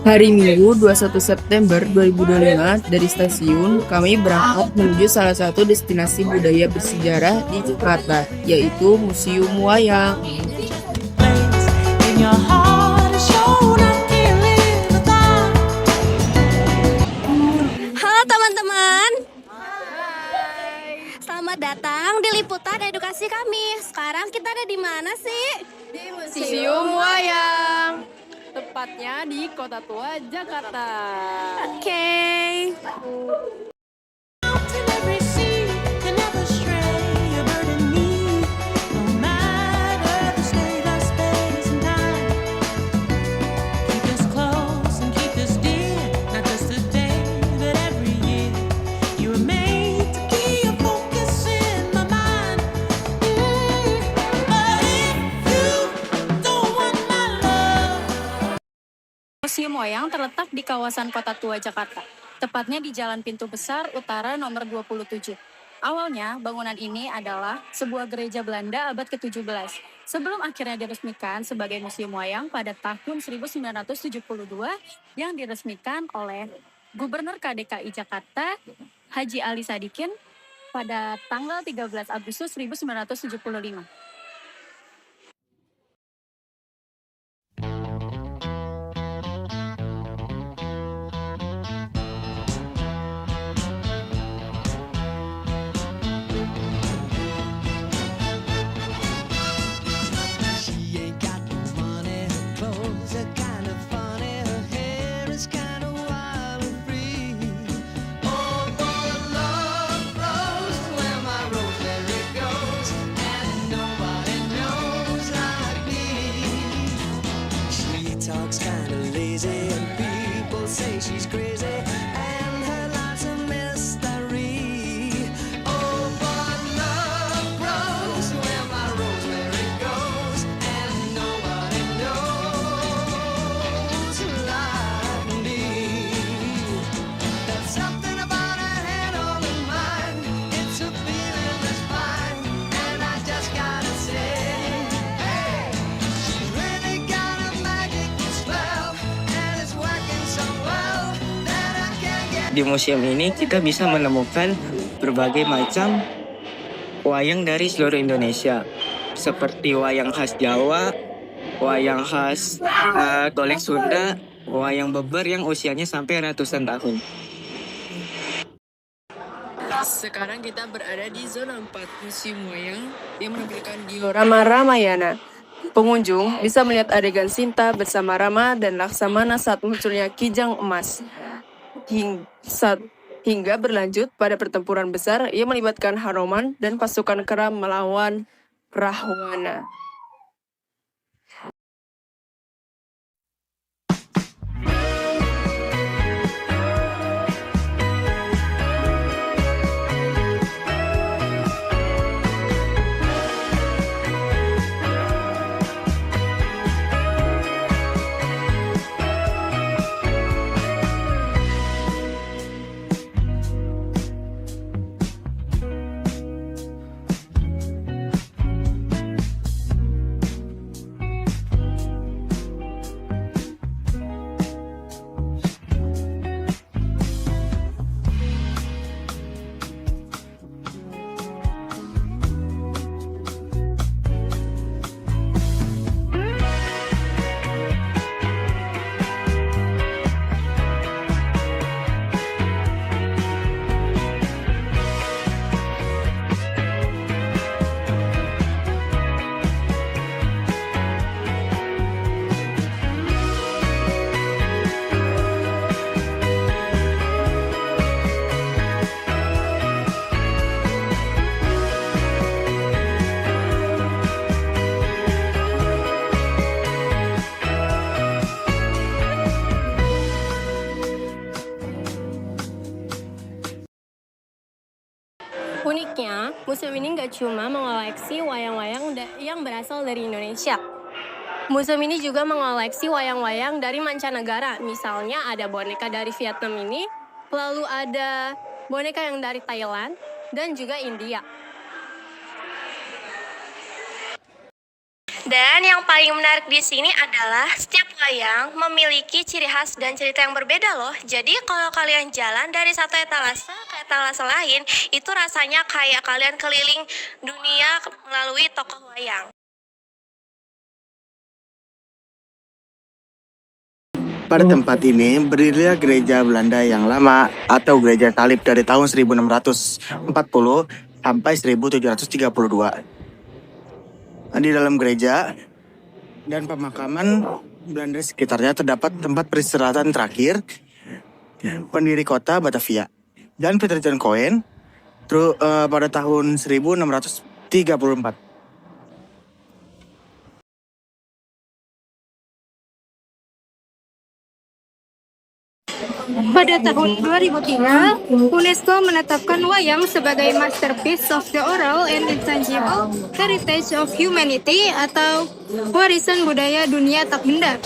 Hari Minggu 21 September 2025 dari stasiun, kami berangkat menuju salah satu destinasi budaya bersejarah di Jakarta, yaitu Museum Wayang. In your heart is shown I can't live without. Halo teman-teman. Selamat datang di liputan edukasi kami. Sekarang kita ada di mana sih? Di Museum Wayang, tepatnya di Kota Tua, Jakarta. Oke. In every sea, you never stray, a bird in me. No matter the state of space and time. Keep us close and keep us dear, not just today, but every year. You were made to be a focus in my mind. But if you don't want my love. Museum Wayang terletak di kawasan Kota Tua, Jakarta, tepatnya di Jalan Pintu Besar Utara nomor 27. Awalnya, bangunan ini adalah sebuah gereja Belanda abad ke-17, sebelum akhirnya diresmikan sebagai Museum Wayang pada tahun 1972 yang diresmikan oleh Gubernur KDKI Jakarta, Haji Ali Sadikin, pada tanggal 13 Agustus 1975. She ain't got no money, her clothes are kind of funny, her hair is kind of wild and free. Oh, for love flows where my rosemary goes, and nobody knows like me. She talks kind of lazy, and people say she's crazy, and her life's a mystery. Oh, but love grows where my rosemary goes, and nobody knows like me. There's something about her head on her mind. It's a feeling that's fine, and I just gotta say, hey, she's really got a magic spell, and it's working so well that I can't get. Di museum ini kita bisa menemukan berbagai macam wayang dari seluruh Indonesia, seperti wayang khas Jawa, wayang khas Golek Sunda, wayang beber yang usianya sampai ratusan tahun. Sekarang kita berada di zona 4 Museum Wayang yang menampilkan diorama Ramayana. Pengunjung bisa melihat adegan Sinta bersama Rama dan Laksamana saat munculnya Kijang Emas. Hingga berlanjut pada pertempuran besar yang melibatkan Hanuman dan pasukan kera melawan Rahwana. Uniknya, museum ini nggak cuma mengoleksi wayang-wayang yang berasal dari Indonesia. Museum ini juga mengoleksi wayang-wayang dari mancanegara. Misalnya ada boneka dari Vietnam ini, lalu ada boneka yang dari Thailand, dan juga India. Dan yang paling menarik di sini adalah setiap wayang memiliki ciri khas dan cerita yang berbeda loh. Jadi kalau kalian jalan dari satu etalase ke etalase lain, itu rasanya kayak kalian keliling dunia melalui tokoh wayang. Pada tempat ini berdirilah gereja Belanda yang lama atau gereja salib dari tahun 1640 sampai 1732. Di dalam gereja dan pemakaman Belanda sekitarnya terdapat tempat peristirahatan terakhir pendiri kota Batavia dan Peter John Cohen pada tahun 1634. Pada tahun 2003, UNESCO menetapkan wayang sebagai Masterpiece of the Oral and Intangible Heritage of Humanity atau warisan budaya dunia tak benda.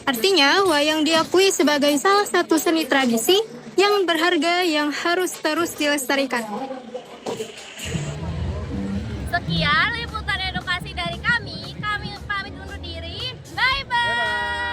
Artinya, wayang diakui sebagai salah satu seni tradisi yang berharga yang harus terus dilestarikan. Sekian liputan edukasi dari kami. Kami pamit undur diri. Bye-bye.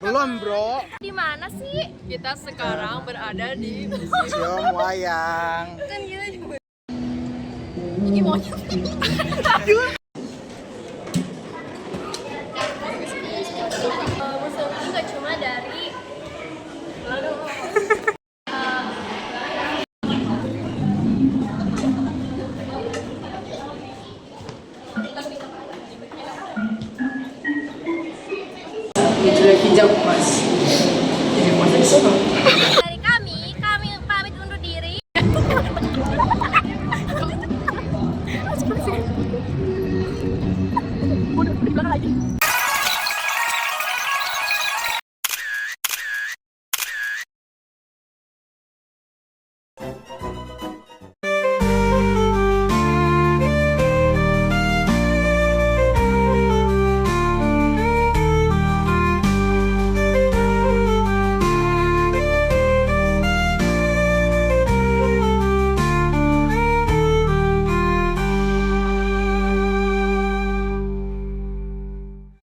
Belum bro, Di mana sih? Kita sekarang berada di museum wayang. Museum ini gak cuma dari hijau mas. Hijau mas di sana. dari kami pamit undur diri. Udah di belakang lagi.